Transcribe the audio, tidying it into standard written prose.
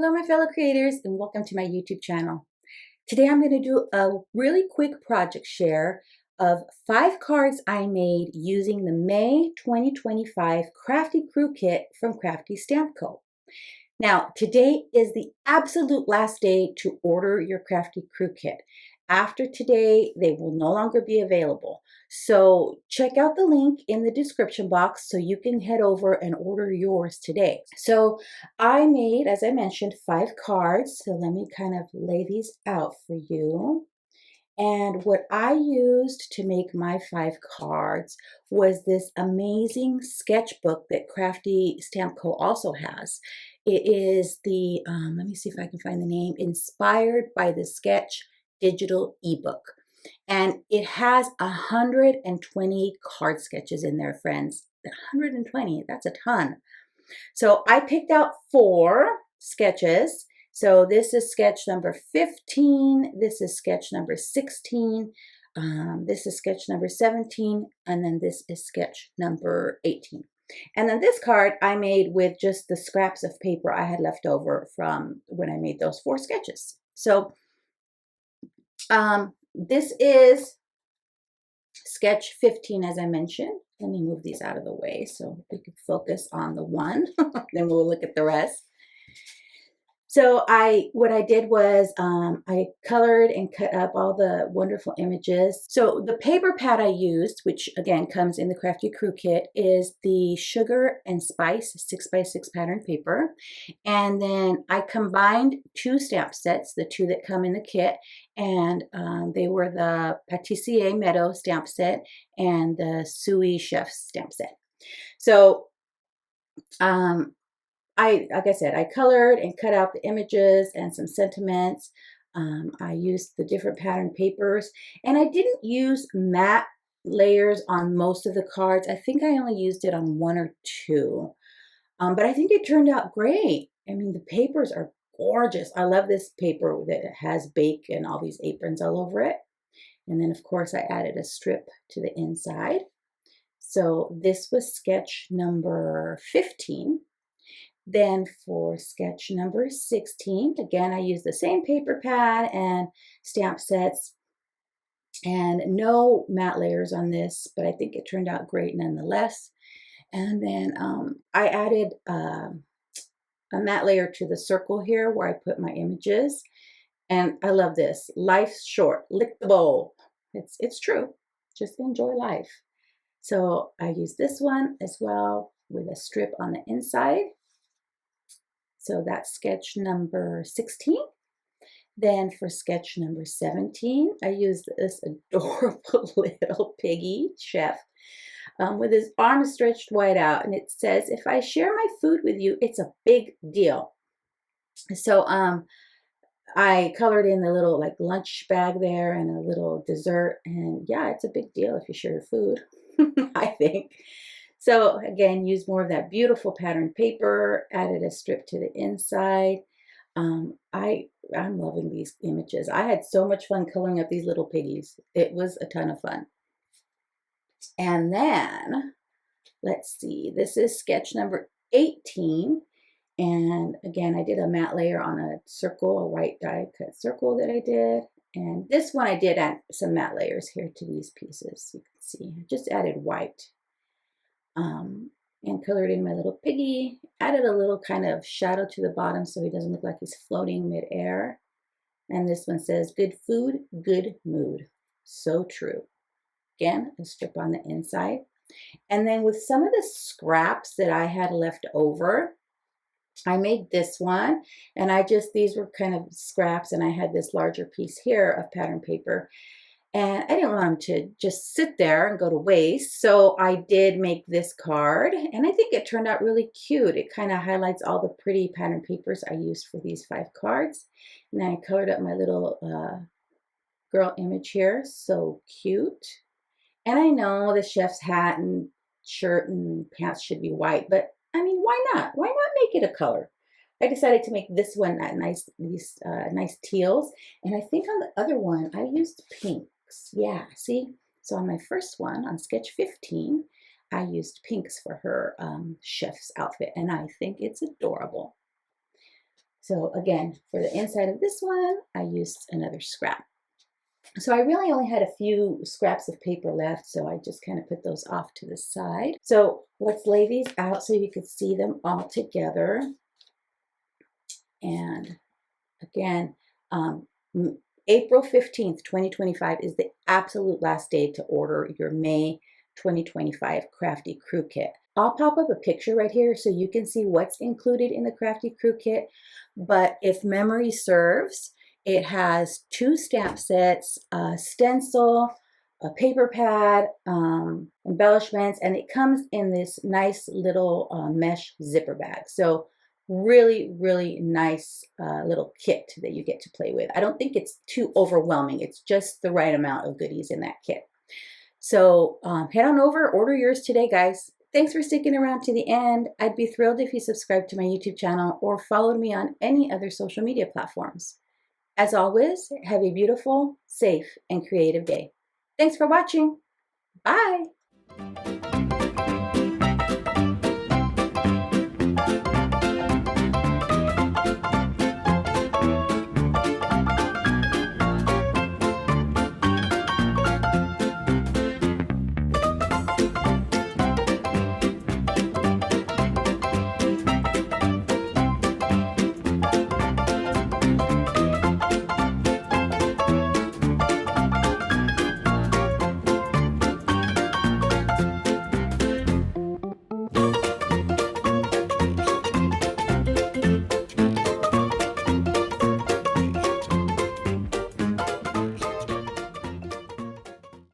Hello my fellow creators and welcome to my YouTube channel. Today I'm going to do a really quick project share of 5 cards I made using the May 2025 Crafty Crew Kit from Crafty Stamp Co. Now today is the absolute last day to order your Crafty Crew Kit. After today they will no longer be available. So check out the link in the description box so you can head over and order yours today. So I made, as I mentioned, 5 cards. So let me kind of lay these out for you. And what I used to make my 5 cards was this amazing sketchbook that Crafty Stamp Co. also has. It is the, let me see if I can find the name, Inspired by the Sketch digital ebook. And it has 120 card sketches in there, friends. 120, that's a ton. So I picked out 4 sketches. So this is sketch number 15, this is sketch number 16, this is sketch number 17, and then this is sketch number 18. And then this card I made with just the scraps of paper I had left over from when I made those 4 sketches. So this is sketch 15, as I mentioned. Let me move these out of the way so we can focus on the one, then we'll look at the rest. So what I did was I colored and cut up all the wonderful images. So the paper pad I used, which again comes in the Crafty Crew Kit, is the Sugar and Spice 6x6 pattern paper. And then I combined 2 stamp sets, the 2 that come in the kit, and they were the Patissier Meadow stamp set and the Sui Chef stamp set. So like I said, I colored and cut out the images and some sentiments. I used the different pattern papers, and I didn't use matte layers on most of the cards. I think I only used it on 1 or 2, but I think it turned out great. I mean, the papers are gorgeous. I love this paper that has bake and all these aprons all over it. And then, of course, I added a strip to the inside. So this was sketch number 15. Then for sketch number 16, again, I used the same paper pad and stamp sets, and no matte layers on this, but I think it turned out great nonetheless. And then I added a matte layer to the circle here where I put my images. And I love this. Life's short, lick the bowl. It's true. Just enjoy life. So I used this one as well with a strip on the inside. So that's sketch number 16. Then for sketch number 17, I used this adorable little piggy chef with his arms stretched wide out. And it says, if I share my food with you, it's a big deal. So I colored in the little like lunch bag there and a little dessert. And yeah, it's a big deal if you share your food, I think. So again, use more of that beautiful pattern paper, added a strip to the inside. I'm loving these images. I had so much fun coloring up these little piggies. It was a ton of fun. And then, let's see, this is sketch number 18. And again, I did a matte layer on a circle, a white die cut circle that I did. And this one I did add some matte layers here to these pieces. You can see, I just added white. And colored in my little piggy, added a little kind of shadow to the bottom so he doesn't look like he's floating midair. And this one says, good food, good mood. So true. Again, a strip on the inside. And then with some of the scraps that I had left over, I made this one, and these were kind of scraps, and I had this larger piece here of pattern paper. And I didn't want them to just sit there and go to waste. So I did make this card, and I think it turned out really cute. It kind of highlights all the pretty pattern papers I used for these 5 cards. And then I colored up my little girl image here. So cute. And I know the chef's hat and shirt and pants should be white, but I mean, why not? Why not make it a color? I decided to make this one these nice teals. And I think on the other one, I used pink. Yeah, see? So on my first one, on sketch 15, I used pinks for her chef's outfit, and I think it's adorable. So again, for the inside of this one, I used another scrap. So I really only had a few scraps of paper left, so I just kind of put those off to the side. So let's lay these out so you can see them all together. And again, April 15th, 2025 is the absolute last day to order your May 2025 Crafty Crew Kit. I'll pop up a picture right here so you can see what's included in the Crafty Crew Kit. But if memory serves, it has 2 stamp sets, a stencil, a paper pad, embellishments, and it comes in this nice little mesh zipper bag. So really, really nice little kit that you get to play with. I don't think it's too overwhelming. It's just the right amount of goodies in that kit. So head on over, order yours today, guys. Thanks for sticking around to the end. I'd be thrilled if you subscribe to my YouTube channel or followed me on any other social media platforms. As always, have a beautiful, safe, and creative day. Thanks for watching. Bye.